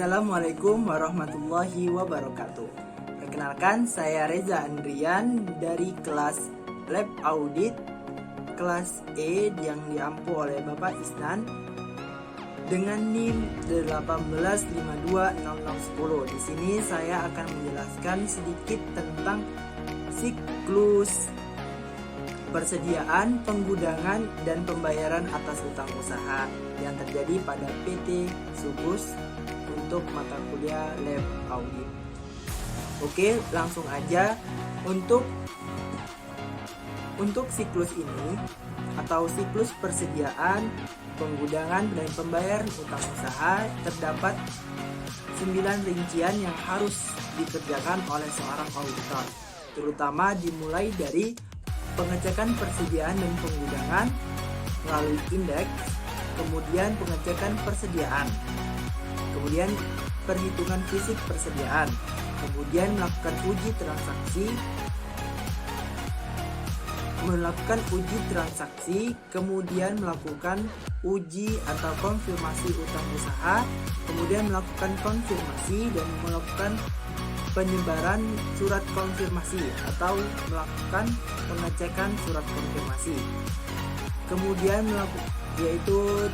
Assalamualaikum warahmatullahi wabarakatuh. Perkenalkan, saya Reza Andrian dari kelas Lab Audit kelas E yang diampu oleh Bapak Isnan dengan NIM 1852010. Di sini saya akan menjelaskan sedikit tentang siklus persediaan, penggudangan, dan pembayaran atas utang usaha yang terjadi pada PT Subus untuk mata kuliah Lab Audit. Oke, langsung aja. Untuk siklus ini atau siklus persediaan, penggudangan, dan pembayaran utang usaha terdapat 9 rincian yang harus dikerjakan oleh seorang auditor, terutama dimulai dari pengecekan persediaan dan penggudangan melalui indeks, kemudian pengecekan persediaan, kemudian perhitungan fisik persediaan, kemudian melakukan uji transaksi, kemudian melakukan uji atau konfirmasi utang usaha, kemudian melakukan konfirmasi dan melakukan penyebaran surat konfirmasi atau melakukan pengecekan surat konfirmasi. Kemudian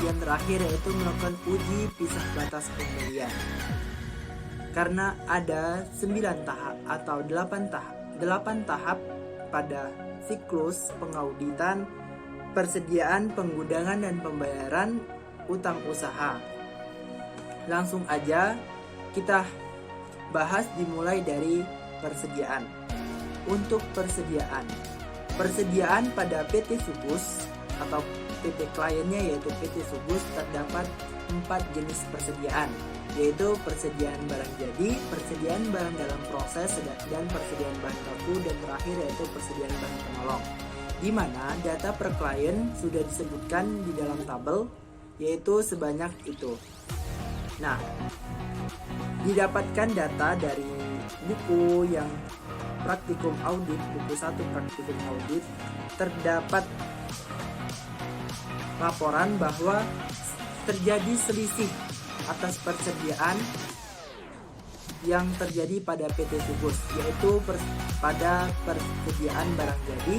yang terakhir yaitu melakukan uji pisah batas pembelian. Karena ada 9 tahap atau 8 tahap pada siklus pengauditan, persediaan, penggudangan, dan pembayaran utang usaha. Langsung aja kita bahas dimulai dari persediaan. Untuk persediaan pada PT Subus atau PT kliennya yaitu PT Subus terdapat 4 jenis persediaan, yaitu persediaan barang jadi, persediaan barang dalam proses, dan persediaan bahan baku, dan terakhir yaitu persediaan bahan penolong, di mana data per klien sudah disebutkan di dalam tabel, yaitu sebanyak itu. Nah, didapatkan data dari buku yang praktikum audit, buku 1 praktikum audit, terdapat laporan bahwa terjadi selisih atas persediaan yang terjadi pada PT Subus, yaitu pada persediaan barang jadi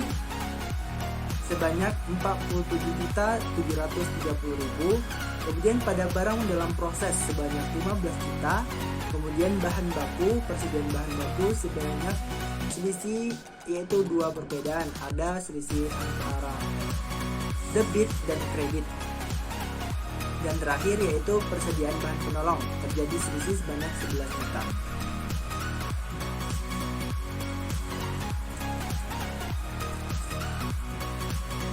sebanyak 47.730.000, kemudian pada barang dalam proses sebanyak 15 juta, kemudian bahan baku, persediaan bahan baku sebanyak selisih, yaitu 2 perbedaan, ada selisih antara debit dan kredit. Dan terakhir yaitu persediaan bahan penolong, terjadi selisih sebanyak 11 juta.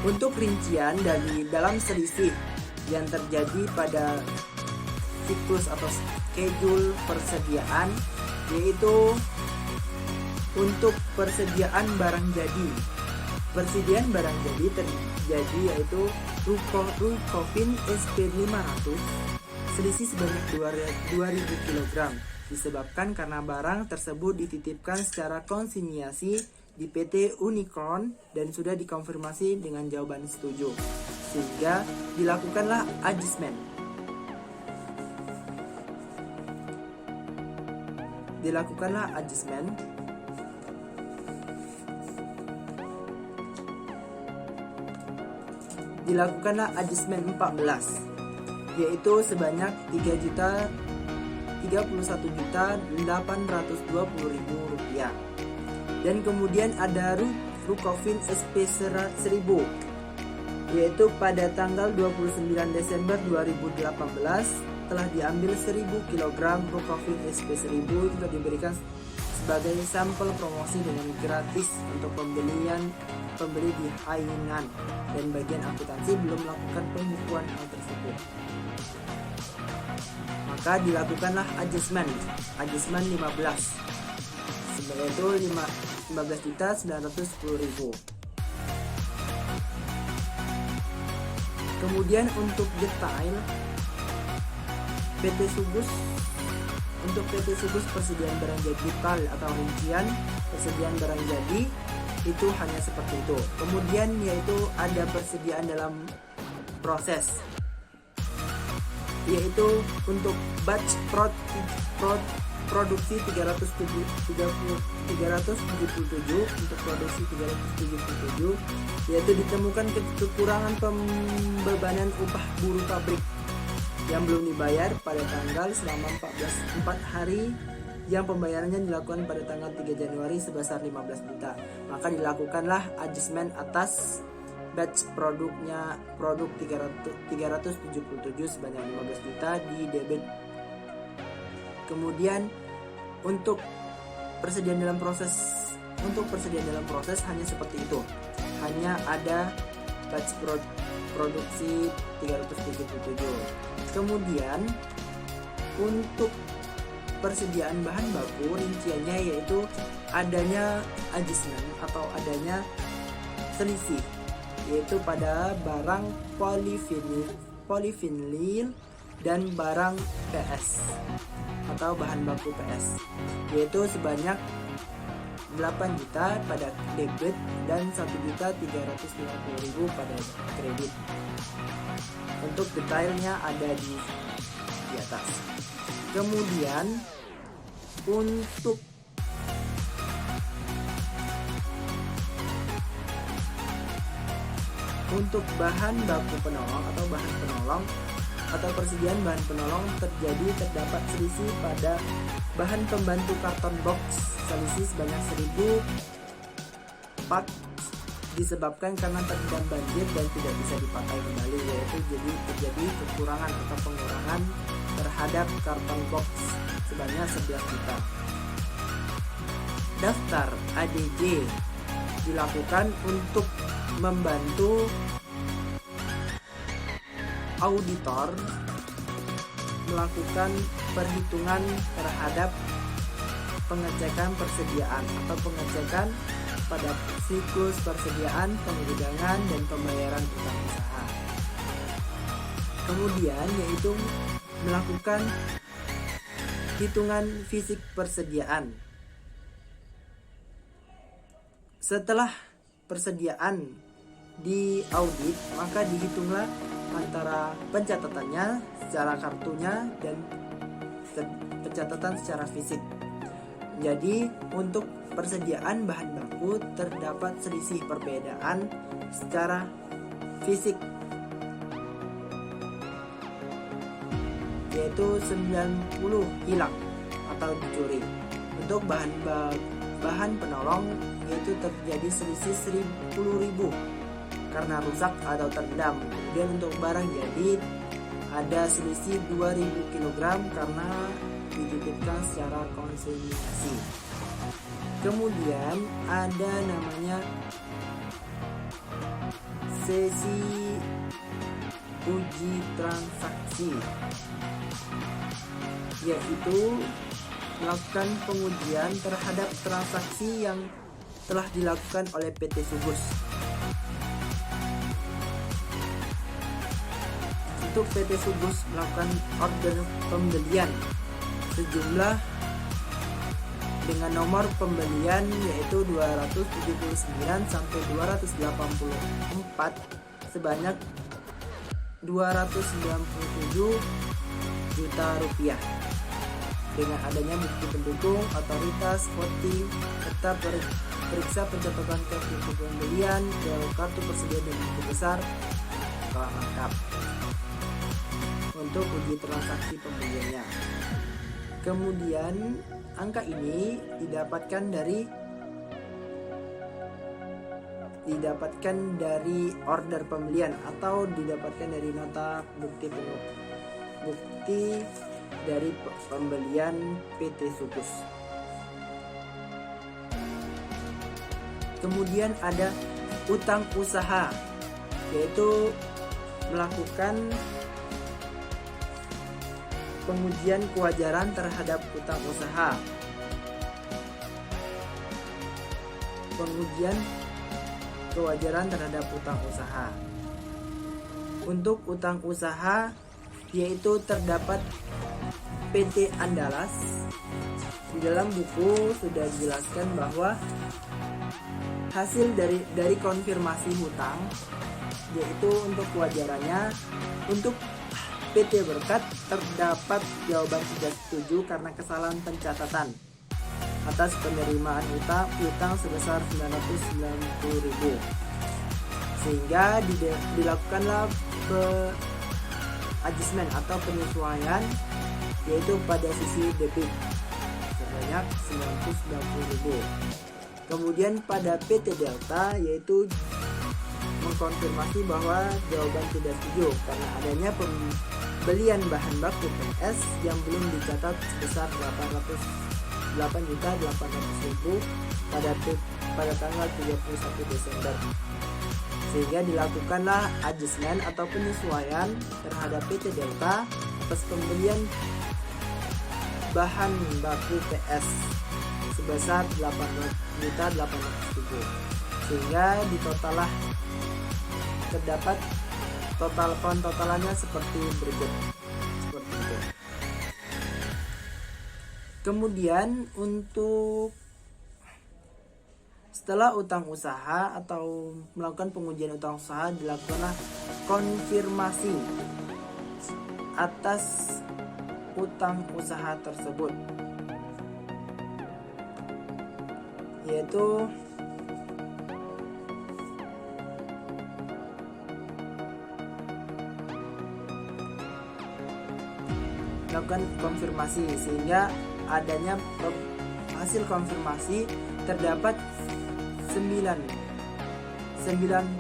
Untuk rincian dari dalam selisih yang terjadi pada siklus atau schedule persediaan, yaitu untuk persediaan barang jadi. Persediaan barang jadi terjadi yaitu Rukofin SP500 selisih sebanyak 2000 kg disebabkan karena barang tersebut dititipkan secara konsinyasi di PT Unicorn dan sudah dikonfirmasi dengan jawaban setuju, sehingga dilakukanlah adjustment. Dilakukanlah adjustment 14, yaitu sebanyak 31.820.000 rupiah. Dan kemudian ada Rukofin SP1000, yaitu pada tanggal 29 Desember 2018 telah diambil 1000 kg Rukofin SP1000 untuk diberikan sebagai sampel promosi dengan gratis untuk pembeli di Hainan, dan bagian akuntansi belum melakukan pembukuan hal tersebut. Maka dilakukanlah adjustment 15, yaitu 15.910.000. Kemudian untuk detail untuk PT Subus persediaan barang jadi detail atau rincian persediaan barang jadi itu hanya seperti itu. Kemudian yaitu ada persediaan dalam proses, yaitu untuk batch produksi 377 untuk produksi 377, yaitu ditemukan kekurangan pembebanan upah buruh pabrik yang belum dibayar pada tanggal selama 4 hari, yang pembayarannya dilakukan pada tanggal 3 Januari sebesar 15 juta. Maka dilakukanlah adjustment atas batch produk 377 sebanyak 15 juta di debit. Kemudian untuk persediaan dalam proses hanya seperti itu. Hanya ada batch produksi 377. Kemudian untuk persediaan bahan baku rinciannya yaitu adanya adjustment atau adanya selisih, yaitu pada barang polivinil dan barang PS atau bahan baku PS, yaitu sebanyak 8 juta pada debit dan 1.350.000 pada kredit. Untuk detailnya ada di atas. Kemudian untuk bahan baku penolong atau persediaan bahan penolong terdapat selisih pada bahan pembantu karton box, selisih sebanyak 1.000 pak disebabkan karena terendam banjir dan tidak bisa dipakai kembali, yaitu jadi terjadi kekurangan atau pengurangan terhadap karton box sebanyak 11 juta. Daftar ADG dilakukan untuk membantu auditor melakukan perhitungan terhadap pengecekan persediaan atau pengecekan pada siklus persediaan, penggudangan, dan pembayaran utang usaha. Kemudian yaitu melakukan hitungan fisik persediaan. Setelah persediaan diaudit, maka dihitunglah antara pencatatannya secara kartunya dan pencatatan secara fisik. Jadi untuk persediaan bahan baku terdapat selisih perbedaan secara fisik, yaitu 90 hilang atau dicuri. Untuk bahan penolong yaitu terjadi selisih 10.000 karena rusak atau terendam. Kemudian untuk barang jadi ada selisih 2.000 kg karena dititipkan secara konsinyasi. Kemudian ada namanya sesi uji transaksi, yaitu melakukan pengujian terhadap transaksi yang telah dilakukan oleh PT Subus. Untuk PT Subus melakukan order pembelian sejumlah dengan nomor pembelian yaitu 279 sampai 284 sebanyak 297 juta rupiah. Dengan adanya bukti pendukung, otoritas voting tetap periksa pencatatan kartu pembelian, kartu persediaan dan buku besar telah lengkap untuk uji transaksi pembeliannya. Kemudian angka ini didapatkan dari order pembelian atau didapatkan dari nota bukti dari pembelian PT Subus. Kemudian ada utang usaha, yaitu melakukan pengujian kewajaran terhadap utang usaha. Pengujian kewajaran terhadap utang usaha. Untuk utang usaha yaitu terdapat PT Andalas. Di dalam buku sudah dijelaskan bahwa hasil dari konfirmasi hutang yaitu untuk kewajarannya untuk PT Berkat terdapat jawaban tidak setuju karena kesalahan pencatatan atas penerimaan utang sebesar 990.000, sehingga dilakukanlah adjustment atau penyesuaian, yaitu pada sisi debit sebanyak 990.000. Kemudian pada PT Delta yaitu mengkonfirmasi bahwa jawaban tidak setuju karena adanya pembelian bahan baku PS yang belum dicatat sebesar 8.800.000 pada tanggal 31 Desember. Sehingga dilakukanlah adjustment atau penyesuaian terhadap PT Delta atas pembelian bahan baku PS sebesar 8.800.000, sehingga ditotalah terdapat totalannya seperti berikut. Kemudian untuk setelah utang usaha atau melakukan pengujian utang usaha, dilakukanlah konfirmasi atas utang usaha tersebut, yaitu melakukan konfirmasi, sehingga adanya hasil konfirmasi terdapat 9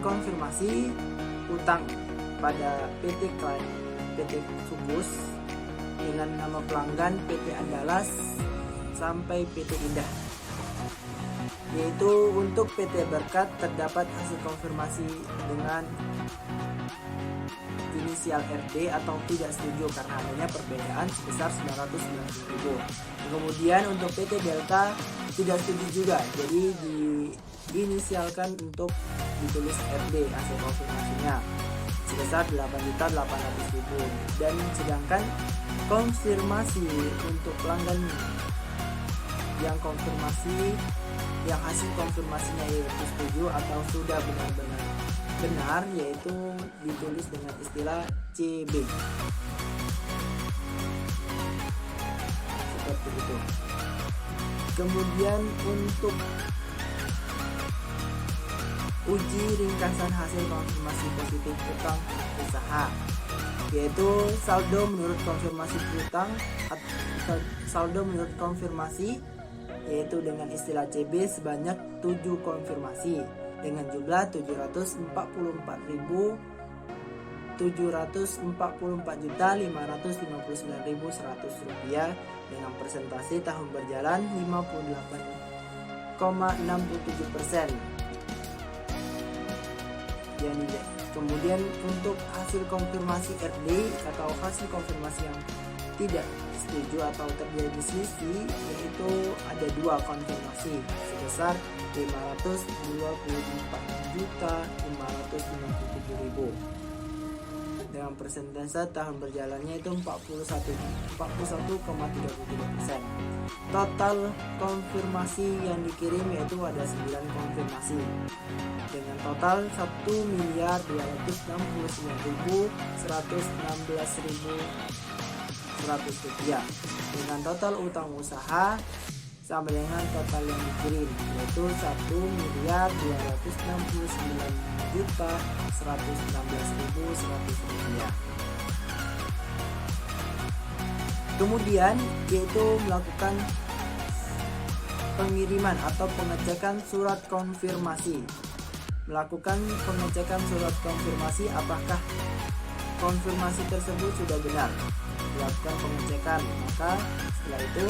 konfirmasi utang pada PT Sukus dengan nama pelanggan PT Andalas sampai PT Indah. Yaitu untuk PT Berkat terdapat hasil konfirmasi dengan inisial RD atau tidak setuju karena adanya perbedaan sebesar 990.000. Kemudian untuk PT Delta tidak setuju juga, jadi diinisialkan untuk ditulis RD hasil konfirmasinya sebesar 8.800.000. Dan sedangkan konfirmasi untuk pelanggan yang hasil konfirmasinya yaitu setuju atau sudah benar-benar benar, yaitu ditulis dengan istilah CB seperti itu. Kemudian untuk uji ringkasan hasil konfirmasi positif utang usaha, yaitu saldo menurut konfirmasi utang atau saldo menurut konfirmasi, yaitu dengan istilah CB sebanyak 7 konfirmasi dengan jumlah 744.559.100 rupiah dengan persentase tahun berjalan 58,67%. Kemudian untuk hasil konfirmasi RD atau hasil konfirmasi yang tidak setuju atau terjadi selisih, yaitu ada 2 konfirmasi sebesar 524.557.000 dengan persentase tahun berjalannya itu 41,33%. Total konfirmasi yang dikirim yaitu ada 9 konfirmasi dengan total 1.269.116.100 rupiah, dengan total utang usaha sama dengan total yang dikirim yaitu 1.269.116.100 rupiah. Kemudian yaitu melakukan pengiriman atau pengecekan surat konfirmasi. Melakukan pengecekan surat konfirmasi apakah konfirmasi tersebut sudah benar. Dilakukan pengecekan, maka setelah itu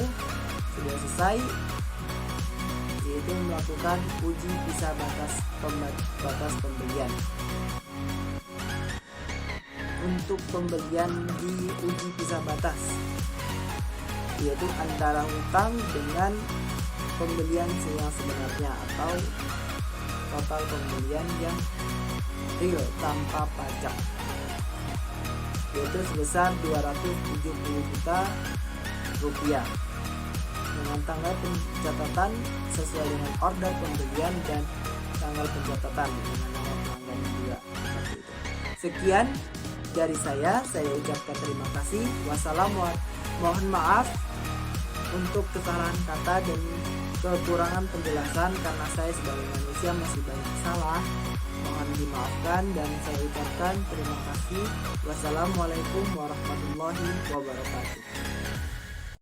sudah selesai, yaitu melakukan uji bisa batas pembelian. Untuk pembelian di uji bisa batas, yaitu antara utang dengan pembelian yang sebenarnya atau total pembelian yang real tanpa pajak, yaitu sebesar 270 juta rupiah dengan tanggal pencatatan sesuai dengan order pembelian dan tanggal pencatatan dengan nama pelanggan juga. Sekian Dari saya ucapkan terima kasih. Wassalamualaikum. Mohon maaf untuk kesalahan kata dan kekurangan penjelasan karena saya sebagai manusia masih banyak salah. Mohon dimaafkan dan saya ucapkan terima kasih. Wassalamualaikum warahmatullahi wabarakatuh.